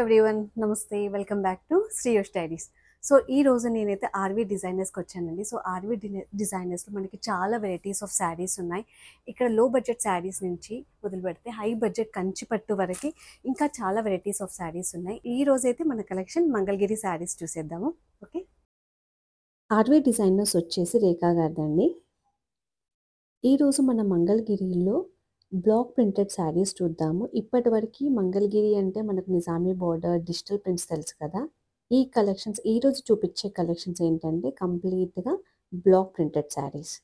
Everyone, నమస్తే. Welcome back to Shreyosh diaries. So ఈ రోజు నేనైతే ఆర్వీ డిజైనర్స్కి వచ్చానండి. సో ఆర్వీ డిజైనర్స్లో మనకి చాలా వెరైటీస్ ఆఫ్ శారీస్ ఉన్నాయి. ఇక్కడ లో బడ్జెట్ శారీస్ నుంచి మొదలు పెడితే హై బడ్జెట్ కంచి పట్టు వరకు ఇంకా చాలా వెరైటీస్ ఆఫ్ శారీస్ ఉన్నాయి. ఈ రోజైతే మన కలెక్షన్ మంగళగిరి శారీస్ చూసేద్దాము. ఓకే, ఆర్వీ డిజైనర్స్ వచ్చేసి రేఖా గారిదండి. ఈరోజు మన మంగళగిరిలో బ్లాక్ ప్రింటెడ్ శారీస్ చూద్దాము. ఇప్పటివరకు మంగళగిరి అంటే మనకు నిజామీ బార్డర్, డిజిటల్ ప్రింట్స్ తెలుసు కదా. ఈ కలెక్షన్స్ ఈరోజు చూపించే కలెక్షన్స్ ఏంటంటే కంప్లీట్గా బ్లాక్ ప్రింటెడ్ శారీస్.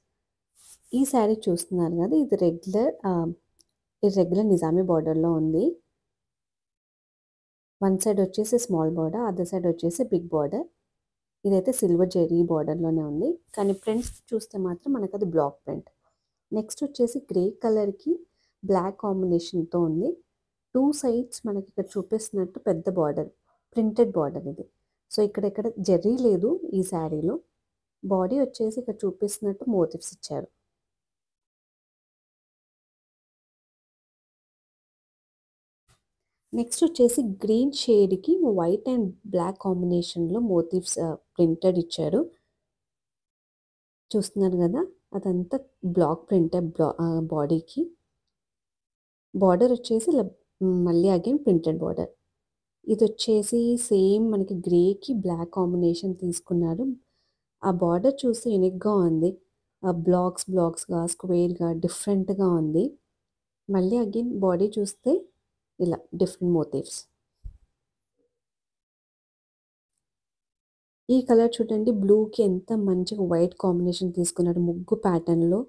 ఈ శారీ చూస్తున్నారు కదా, ఇది రెగ్యులర్ నిజామీ బార్డర్లో ఉంది. వన్ సైడ్ వచ్చేసి స్మాల్ బార్డర్, అదర్ సైడ్ వచ్చేసి బిగ్ బార్డర్. ఇదైతే సిల్వర్ జెరీ బార్డర్లోనే ఉంది, కానీ ప్రింట్స్ చూస్తే మాత్రం మనకు అది బ్లాక్ ప్రింట్. నెక్స్ట్ వచ్చేసి గ్రే కలర్కి బ్లాక్ కాంబినేషన్తో ఉంది. టూ సైడ్స్ మనకి ఇక్కడ చూపిస్తున్నట్టు పెద్ద బార్డర్, ప్రింటెడ్ బార్డర్ ఇది. సో ఇక్కడ జెర్రీ లేదు ఈ శారీలో. బాడీ వచ్చేసి ఇక్కడ చూపిస్తున్నట్టు మోటివ్స్ ఇచ్చారు. నెక్స్ట్ వచ్చేసి గ్రీన్ షేడ్కి వైట్ అండ్ బ్లాక్ కాంబినేషన్లో మోటివ్స్ ప్రింటెడ్ ఇచ్చారు. చూస్తున్నారు కదా, అదంతా బ్లాక్ ప్రింటెడ్ బాడీకి. బార్డర్ వచ్చేసి మళ్ళీ అగైన్ ప్రింటెడ్ బార్డర్. ఇది వచ్చేసి సేమ్ మనకి గ్రేకి బ్లాక్ కాంబినేషన్ తీసుకున్నారు. ఆ బార్డర్ చూస్తే యూనిక్గా ఉంది. బ్లాక్స్గా స్క్వేర్గా డిఫరెంట్గా ఉంది. మళ్ళీ అగైన్ బాడీ చూస్తే ఇలా డిఫరెంట్ మోటివ్స్. ఈ కలర్ చూడండి, బ్లూకి ఎంత మంచిగా వైట్ కాంబినేషన్ తీసుకున్నారు ముగ్గు ప్యాటర్న్లో.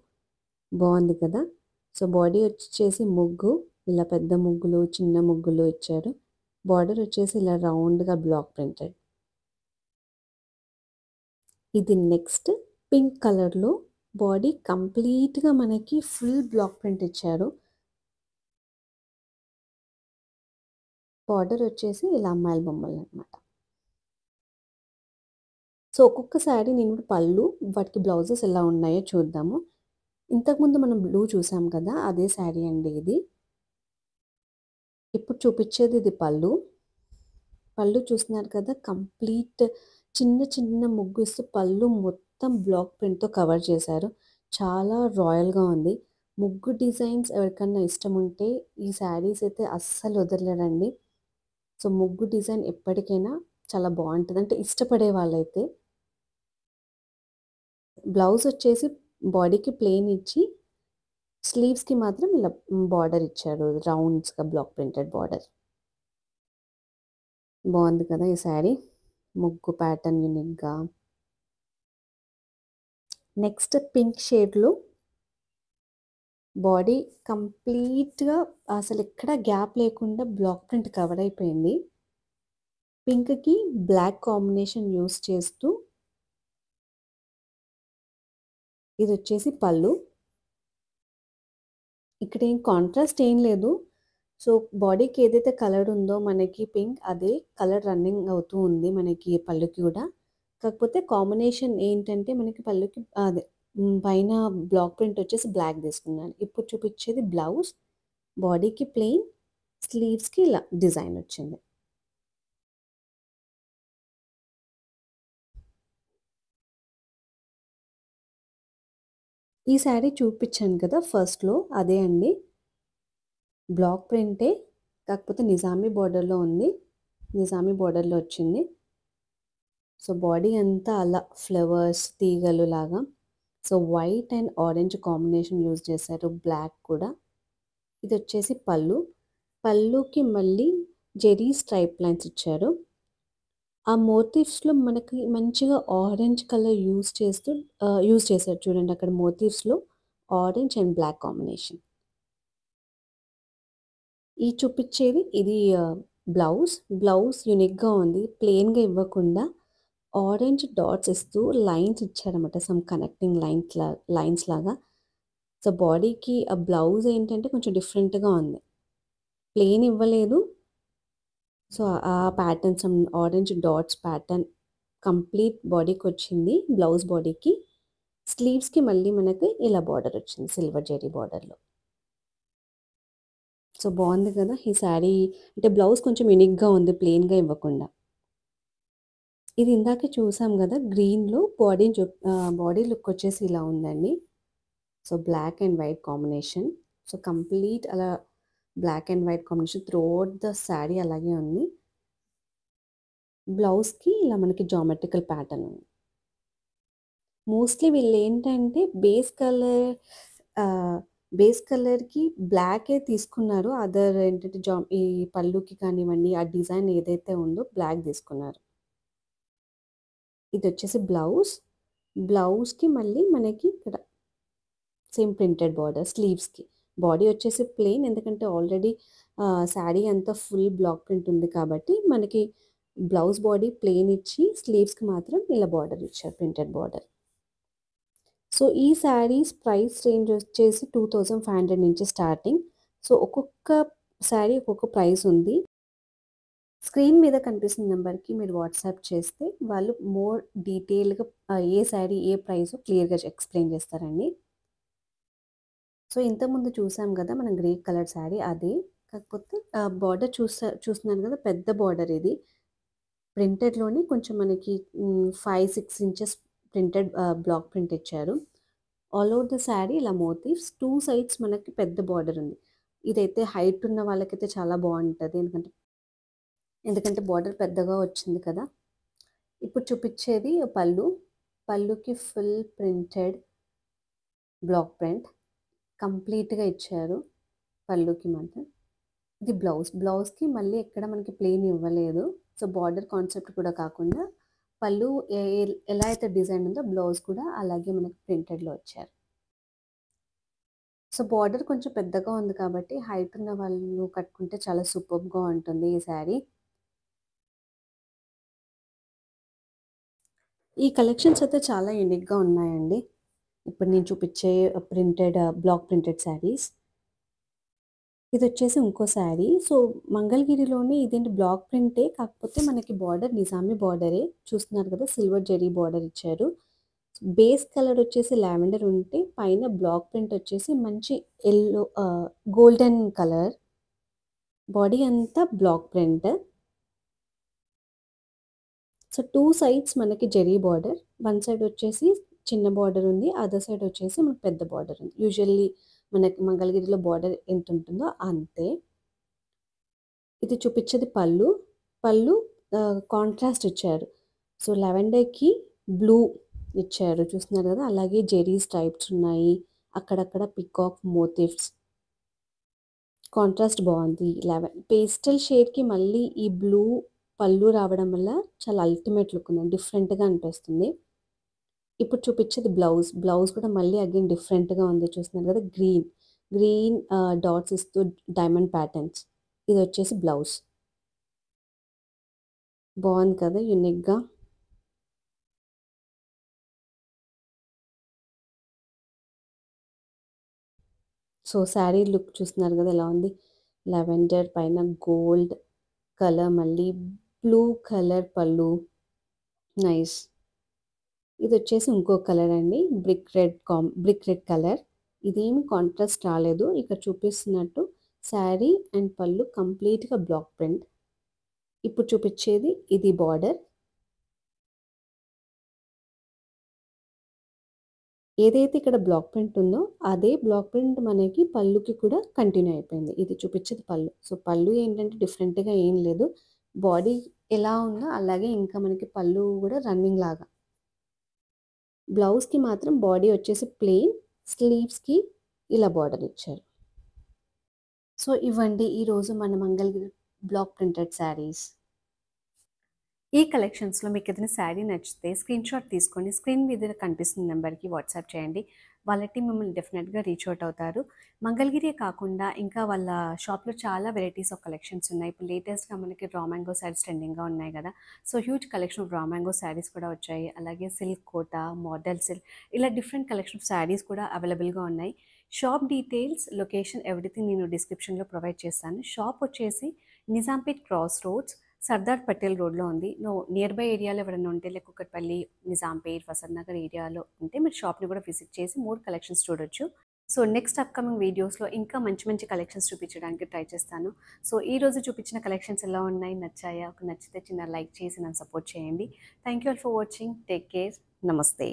బాగుంది కదా. సో బాడీ వచ్చేసి ముగ్గు, ఇలా పెద్ద ముగ్గులు చిన్న ముగ్గులు ఇచ్చారు. బార్డర్ వచ్చేసి ఇలా రౌండ్గా బ్లాక్ ప్రింటెడ్. ఇది నెక్స్ట్ పింక్ కలర్లో బాడీ కంప్లీట్గా మనకి ఫుల్ బ్లాక్ ప్రింట్ ఇచ్చారు. బార్డర్ వచ్చేసి ఇలా అమ్మాయిల బొమ్మలు అనమాట. సో ఒక్కొక్క శారీ నేను పళ్ళు, వాటికి బ్లౌజెస్ ఎలా ఉన్నాయో చూద్దాము. ఇంతకుముందు మనం బ్లూ చూసాం కదా, అదే శారీ అండి ఇది. ఇప్పుడు చూపించేది ఇది పళ్ళు. పళ్ళు చూస్తున్నారు కదా, కంప్లీట్ చిన్న చిన్న ముగ్గు ఇస్తూ పళ్ళు మొత్తం బ్లాక్ ప్రింట్తో కవర్ చేశారు. చాలా రాయల్గా ఉంది. ముగ్గు డిజైన్స్ ఎవరికన్నా ఇష్టం ఉంటే ఈ శారీస్ అయితే అస్సలు వదలరండి. సో ముగ్గు డిజైన్ ఎప్పటికైనా చాలా బాగుంటుంది, అంటే ఇష్టపడే వాళ్ళైతే. బ్లౌజ్ వచ్చేసి బాడీకి ప్లెయిన్ ఇచ్చి స్లీవ్స్కి మాత్రం ఇలా బార్డర్ ఇచ్చారు, రౌండ్స్గా బ్లాక్ ప్రింటెడ్ బార్డర్. బాగుంది కదా ఈ శారీ, ముగ్గు ప్యాటర్న్ యూనిక్గా. నెక్స్ట్ పింక్ షేడ్లో బాడీ కంప్లీట్గా అసలు ఎక్కడ గ్యాప్ లేకుండా బ్లాక్ ప్రింట్ కవర్ అయిపోయింది. పింక్కి బ్లాక్ కాంబినేషన్ యూస్ చేస్తూ ఇది వచ్చేసి పళ్ళు. ఇక్కడ ఏం కాంట్రాస్ట్ ఏం లేదు. సో బాడీకి ఏదైతే కలర్ ఉందో మనకి పింక్, అదే కలర్ రన్నింగ్ అవుతూ ఉంది మనకి పళ్ళుకి కూడా. కాకపోతే కాంబినేషన్ ఏంటంటే మనకి పళ్ళుకి అదే పైన బ్లాక్ ప్రింట్ వచ్చేసి బ్లాక్ తీసుకున్నాను. ఇప్పుడు చూపించేది బ్లౌజ్, బాడీకి ప్లెయిన్, స్లీవ్స్కి ఇలా డిజైన్ వచ్చింది. ఈ శారీ చూపించాను కదా ఫస్ట్లో, అదే అండి. బ్లాక్ ప్రింటే, కాకపోతే నిజామీ బార్డర్లో ఉంది, నిజామీ బార్డర్లో వచ్చింది. సో బాడీ అంతా అలా ఫ్లవర్స్ తీగలు లాగా. So white and orange combination use చేశారు, బ్లాక్ కూడా. ఇది వచ్చేసి పళ్ళు. పళ్ళుకి మళ్ళీ జెరీ స్ట్రైప్ లైన్స్ ఇచ్చారు. ఆ మోటివ్స్లో మనకి మంచిగా ఆరెంజ్ కలర్ యూజ్ చేశారు. చూడండి అక్కడ మోటివ్స్లో ఆరెంజ్ అండ్ బ్లాక్ కాంబినేషన్. ఈ చూపించేది ఇది బ్లౌజ్ యూనిక్గా ఉంది. ప్లెయిన్గా ఇవ్వకుండా ఆరెంజ్ డాట్స్ ఇస్తూ లైన్స్ ఇచ్చారన్నమాట, సమ్ కనెక్టింగ్ లైన్స్ లాగా. సో బాడీకి ఆ బ్లౌజ్ ఏంటంటే కొంచెం డిఫరెంట్గా ఉంది, ప్లెయిన్ ఇవ్వలేదు. సో ఆ pattern, some orange dots pattern complete బాడీకి వచ్చింది. బ్లౌజ్ బాడీకి, స్లీవ్స్కి మళ్ళీ మనకి ఇలా బార్డర్ వచ్చింది సిల్వర్ జెరీ బార్డర్లో. సో బాగుంది కదా ఈ శారీ. అంటే బ్లౌజ్ కొంచెం యూనిక్గా ఉంది, ప్లెయిన్గా ఇవ్వకుండా. ఇది ఇందాకే చూసాం కదా గ్రీన్లో బాడీ లుక్ వచ్చేసి ఇలా ఉందండి. So black and white combination. So complete అలా black and white combination throughout the sari అలాగే ఉంది. బ్లౌజ్కి ఇలా మనకి జామెట్రికల్ ప్యాటర్న్ ఉంది. మోస్ట్లీ వీళ్ళు ఏంటంటే బేస్ కలర్కి బ్లాకే తీసుకున్నారు. అదర్ ఏంటంటే ఈ పళ్ళుకి కానివ్వండి ఆ డిజైన్ ఏదైతే ఉందో బ్లాక్ తీసుకున్నారు. ఇది వచ్చేసి బ్లౌజ్కి మళ్ళీ మనకి ఇక్కడ సేమ్ ప్రింటెడ్ బార్డర్ స్లీవ్స్కి. బాడీ వచ్చేసి ప్లెయిన్, ఎందుకంటే ఆల్రెడీ శారీ అంతా ఫుల్ బ్లాక్ ప్రింట్ ఉంది కాబట్టి మనకి బ్లౌజ్ బాడీ ప్లెయిన్ ఇచ్చి స్లీవ్స్కి మాత్రం ఇలా బార్డర్ ఇచ్చారు, ప్రింటెడ్ బార్డర్. సో ఈ శారీస్ ప్రైస్ రేంజ్ వచ్చేసి 2500 నుంచి స్టార్టింగ్. సో ఒక్కొక్క శారీ ఒక్కొక్క ప్రైస్ ఉంది. స్క్రీన్ మీద కనిపిస్తున్న నెంబర్కి మీరు వాట్సాప్ చేస్తే వాళ్ళు మోర్ డీటెయిల్గా ఏ శారీ ఏ ప్రైస్ క్లియర్గా ఎక్స్ప్లెయిన్ చేస్తారండి. సో ఇంతకుముందు చూసాం కదా మనం గ్రే కలర్ శారీ, అదే కాకపోతే బార్డర్ చూస్తున్నాను కదా పెద్ద బార్డర్. ఇది ప్రింటెడ్లోనే కొంచెం మనకి 5-6 ఇంచెస్ ప్రింటెడ్ బ్లాక్ ప్రింట్ ఇచ్చారు. ఆల్ ఓవర్ ద శారీ ఇలా మోటివ్స్, 2 సైడ్స్ మనకి పెద్ద బార్డర్ ఉంది. ఇదైతే హైట్ ఉన్న వాళ్ళకైతే చాలా బాగుంటుంది, ఎందుకంటే బార్డర్ పెద్దగా వచ్చింది కదా. ఇప్పుడు చూపించేది పళ్ళుకి ఫుల్ ప్రింటెడ్ బ్లాక్ ప్రింట్ కంప్లీట్గా ఇచ్చారు పళ్ళుకి మాత్రం. ఇది బ్లౌజ్కి మళ్ళీ ఎక్కడ మనకి ప్లెయిన్ ఇవ్వలేదు. సో బార్డర్ కాన్సెప్ట్ కూడా కాకుండా పళ్ళు ఎలా అయితే డిజైన్ ఉందో బ్లౌజ్ కూడా అలాగే మనకి ప్రింటెడ్లో వచ్చారు. సో బార్డర్ కొంచెం పెద్దగా ఉంది కాబట్టి హైట్ ఉన్న వాళ్ళు కట్టుకుంటే చాలా సూపర్గా ఉంటుంది ఈ శారీ. ఈ కలెక్షన్స్ అయితే చాలా యూనిక్గా ఉన్నాయండి. ఇప్పుడు నేను చూపించే బ్లాక్ ప్రింటెడ్ శారీస్. ఇది వచ్చేసి ఇంకో శారీ. సో మంగళగిరిలోనే ఇదేంటి బ్లాక్ ప్రింటే, కాకపోతే మనకి బార్డర్ నిజామీ బార్డరే చూస్తున్నారు కదా, సిల్వర్ జరీ బార్డర్ ఇచ్చారు. బేస్ కలర్ వచ్చేసి లావెండర్ ఉంటే పైన బ్లాక్ ప్రింట్ వచ్చేసి మంచి ఎల్లో గోల్డెన్ కలర్. బాడీ అంతా బ్లాక్ ప్రింట్. సో 2 సైడ్స్ మనకి జరీ బార్డర్. వన్ సైడ్ వచ్చేసి చిన్న బార్డర్ ఉంది, అదర్ సైడ్ వచ్చేసి మనకి పెద్ద బార్డర్ ఉంది. యూజువల్లీ మనకి మంగళగిరిలో బార్డర్ ఎంత ఉంటుందో అంతే. ఇది చూపించేది పళ్ళు కాంట్రాస్ట్ ఇచ్చారు. సో లావెండర్కి బ్లూ ఇచ్చారు చూస్తున్నారు కదా, అలాగే జెరీ స్ట్రైప్స్ ఉన్నాయి, అక్కడక్కడ పికాక్ మోటివ్స్. కాంట్రాస్ట్ బాగుంది. పేస్టల్ షేడ్కి మళ్ళీ ఈ బ్లూ పళ్ళు రావడం వల్ల చాలా అల్టిమేట్ లుక్ ఉంది, డిఫరెంట్గా అనిపిస్తుంది. ఇప్పుడు చూపించేది బ్లౌజ్ కూడా మళ్ళీ అగైన్ డిఫరెంట్గా ఉంది చూస్తున్నారు కదా, గ్రీన్ డాట్స్ ఇస్తూ డైమండ్ ప్యాటర్న్స్. ఇది వచ్చేసి బ్లౌజ్. బాగుంది కదా యూనిక్గా. సో శారీ లుక్ చూస్తున్నారు కదా ఎలా ఉంది, లావెండర్ పైన గోల్డ్ కలర్, మళ్ళీ బ్లూ కలర్ పళ్ళు, నైస్. ఇది వచ్చేసి ఇంకో కలర్ అండి, బ్రిక్ రెడ్ కలర్. ఇదేమి కాంట్రాస్ట్ రాలేదు, ఇక్కడ చూపిస్తున్నట్టు శారీ అండ్ పళ్ళు కంప్లీట్గా బ్లాక్ ప్రింట్. ఇప్పుడు చూపించేది ఇది బార్డర్. ఏదైతే ఇక్కడ బ్లాక్ ప్రింట్ ఉందో అదే బ్లాక్ ప్రింట్ మనకి పళ్ళుకి కూడా కంటిన్యూ అయిపోయింది. ఇది చూపించేది పళ్ళు. సో పళ్ళు ఏంటంటే డిఫరెంట్గా ఏం లేదు, బాడీ ఎలా ఉందో అలాగే ఇంకా మనకి పళ్ళు కూడా రన్నింగ్ లాగా. బ్లౌజ్కి మాత్రం బాడీ వచ్చేసి ప్లెయిన్, స్లీవ్స్కి ఇలా బార్డర్ ఇచ్చారు. సో ఇవ్వండి ఈరోజు మన మంగళగిరి బ్లాక్ ప్రింటెడ్ శారీస్. ఈ కలెక్షన్స్లో మీకు ఏదైనా శారీ నచ్చితే స్క్రీన్ షాట్ తీసుకొని స్క్రీన్ మీద కనిపిస్తున్న నెంబర్కి వాట్సాప్ చేయండి. వాళ్ళ టీం మిమ్మల్ని డెఫినెట్గా రీచ్ అవుట్ అవుతారు. మంగళగిరి కాకుండా ఇంకా వాళ్ళ షాప్లో చాలా వెరైటీస్ ఆఫ్ కలెక్షన్స్ ఉన్నాయి. ఇప్పుడు లేటెస్ట్గా మనకి రా మ్యాంగో శారీస్ ట్రెండింగ్గా ఉన్నాయి కదా, so huge collection of raw mango saris కూడా వచ్చాయి. అలాగే సిల్క్ కోట, మోడల్ సిల్క్, ఇలా డిఫరెంట్ కలెక్షన్ ఆఫ్ శారీస్ కూడా అవైలబుల్గా ఉన్నాయి. షాప్ డీటెయిల్స్, లొకేషన్, ఎవ్రీథింగ్ నేను డిస్క్రిప్షన్లో ప్రొవైడ్ చేస్తాను. షాప్ వచ్చేసి నిజాంపేట్ క్రాస్ రోడ్స్, సర్దార్ పటేల్ రోడ్లో ఉంది. నియర్ బై ఏరియాలో ఎవరైనా ఉంటే లైక్ కుకట్పల్లి, నిజాంపేట్, వసంత్ నగర్ ఏరియాలో ఉంటే మీరు షాప్ని కూడా విజిట్ చేసి మోర్ కలెక్షన్స్ చూడొచ్చు. సో నెక్స్ట్ అప్కమింగ్ వీడియోస్లో ఇంకా మంచి మంచి కలెక్షన్స్ చూపించడానికి ట్రై చేస్తాను. సో ఈరోజు చూపించిన కలెక్షన్స్ ఎలా ఉన్నాయి, నచ్చాయా? ఒక నచ్చితే చిన్న లైక్ చేసి నన్ను సపోర్ట్ చేయండి. Thank you all for watching. Take care. నమస్తే.